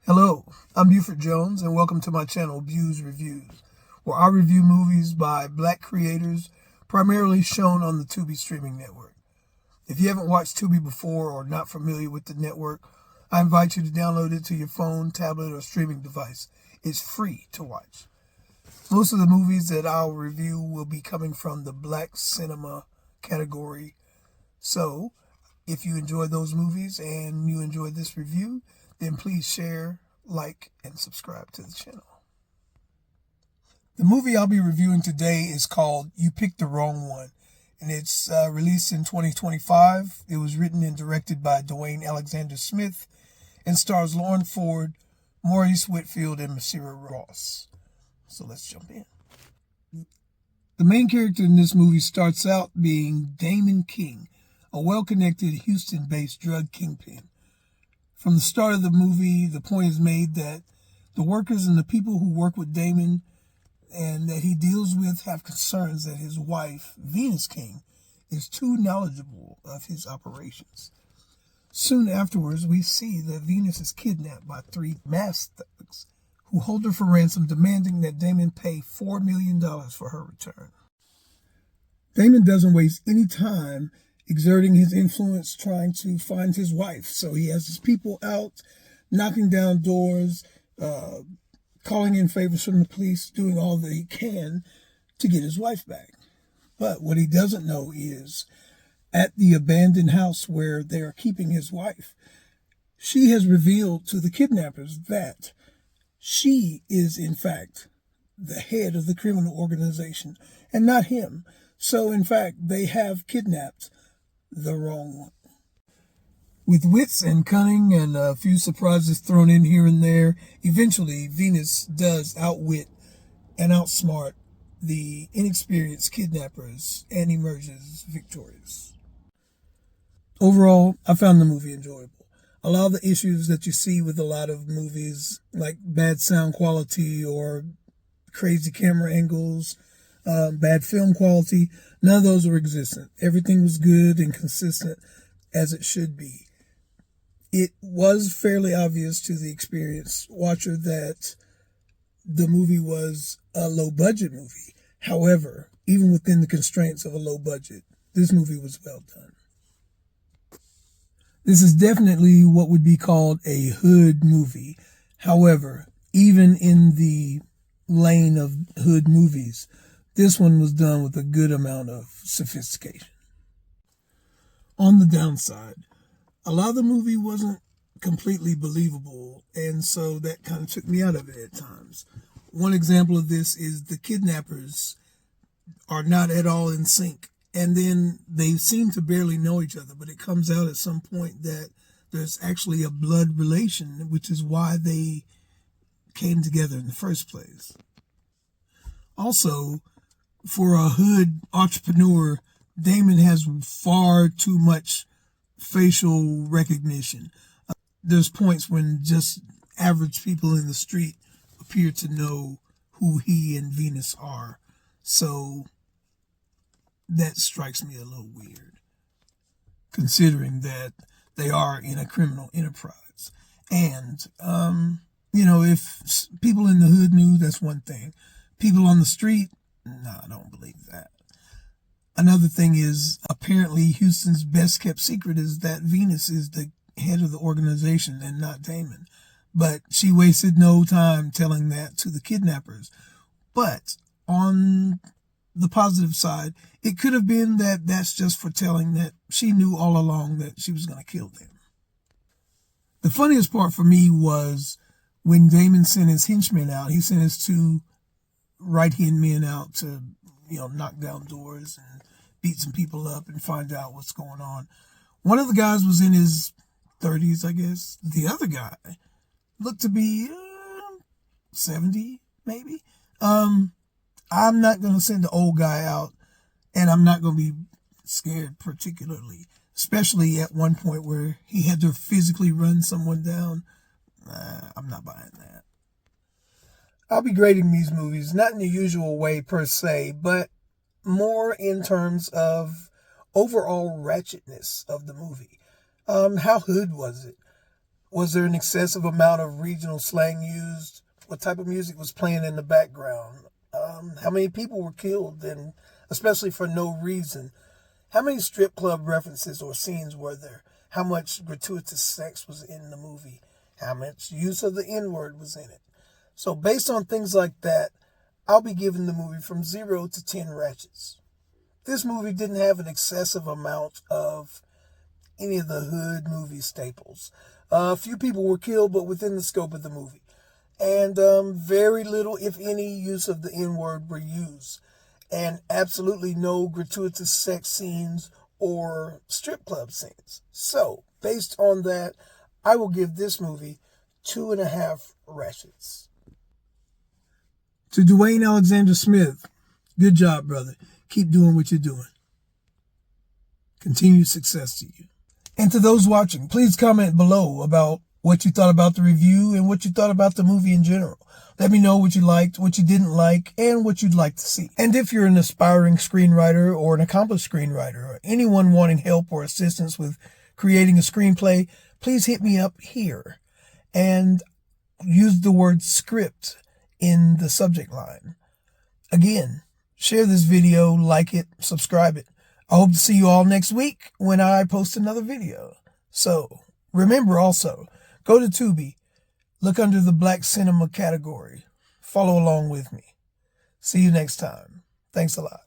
Hello, I'm Buford Jones, and welcome to my channel, Views Reviews, where I review movies by black creators, primarily shown on the Tubi streaming network. If you haven't watched Tubi before or not familiar with the network, I invite you to download it to your phone, tablet, or streaming device. It's free to watch. Most of the movies that I'll review will be coming from the black cinema category. So, if you enjoy those movies and you enjoy this review, then please share, like, and subscribe to the channel. The movie I'll be reviewing today is called You Picked the Wrong One, and it's released in 2025. It was written and directed by Dwayne Alexander Smith and stars Lauren Ford, Maurice Whitfield, and Masira Ross. So let's jump in. The main character in this movie starts out being Damon King, a well-connected Houston-based drug kingpin. From the start of the movie, the point is made that the workers and the people who work with Damon and that he deals with have concerns that his wife, Venus King, is too knowledgeable of his operations. Soon afterwards, we see that Venus is kidnapped by three masked thugs who hold her for ransom, demanding that Damon pay $4 million for her return. Damon doesn't waste any time exerting his influence trying to find his wife. So he has his people out, knocking down doors, calling in favors from the police, doing all that he can to get his wife back. But what he doesn't know is, at the abandoned house where they are keeping his wife, she has revealed to the kidnappers that she is, in fact, the head of the criminal organization and not him. So, in fact, they have kidnapped the wrong one. With wits and cunning and a few surprises thrown in here and there, eventually Venus does outwit and outsmart the inexperienced kidnappers and emerges victorious. Overall, I found the movie enjoyable. A lot of the issues that you see with a lot of movies, like bad sound quality or crazy camera angles, bad film quality, none of those were existent. Everything was good and consistent as it should be. It was fairly obvious to the experienced watcher that the movie was a low-budget movie. However, even within the constraints of a low budget, this movie was well done. This is definitely what would be called a hood movie. However, even in the lane of hood movies, this one was done with a good amount of sophistication. On the downside, a lot of the movie wasn't completely believable, and so that kind of took me out of it at times. One example of this is the kidnappers are not at all in sync, and then they seem to barely know each other, but it comes out at some point that there's actually a blood relation, which is why they came together in the first place. Also, for a hood entrepreneur, Damon has far too much facial recognition. There's points when just average people in the street appear to know who he and Venus are. So that strikes me a little weird, considering that they are in a criminal enterprise. And, if people in the hood knew, that's one thing. People on the street, no, I don't believe that. Another thing is, apparently Houston's best kept secret is that Venus is the head of the organization and not Damon. But she wasted no time telling that to the kidnappers. But on the positive side, it could have been that that's just for telling that she knew all along that she was going to kill them. The funniest part for me was when Damon sent his henchmen out. He sent his two right-hand men out to, knock down doors and beat some people up and find out what's going on. One of the guys was in his 30s, I guess. The other guy looked to be 70, maybe. I'm not going to send the old guy out, and I'm not going to be scared particularly, especially at one point where he had to physically run someone down. I'm not buying that. I'll be grading these movies, not in the usual way per se, but more in terms of overall ratchetness of the movie. How hood was it? Was there an excessive amount of regional slang used? What type of music was playing in the background? How many people were killed, and especially for no reason? How many strip club references or scenes were there? How much gratuitous sex was in the movie? How much use of the N-word was in it? So based on things like that, I'll be giving the movie from 0 to 10 ratchets. This movie didn't have an excessive amount of any of the hood movie staples. A few people were killed, but within the scope of the movie. And very little, if any, use of the N-word were used. And absolutely no gratuitous sex scenes or strip club scenes. So, based on that, I will give this movie 2.5 ratchets. To Dwayne Alexander Smith, good job, brother. Keep doing what you're doing. Continued success to you. And to those watching, please comment below about what you thought about the review and what you thought about the movie in general. Let me know what you liked, what you didn't like, and what you'd like to see. And if you're an aspiring screenwriter or an accomplished screenwriter or anyone wanting help or assistance with creating a screenplay, please hit me up here and use the word script in the subject line. Again, share this video, like it, subscribe it. I hope to see you all next week when I post another video. So, remember also, go to Tubi, look under the Black Cinema category. Follow along with me. See you next time. Thanks a lot.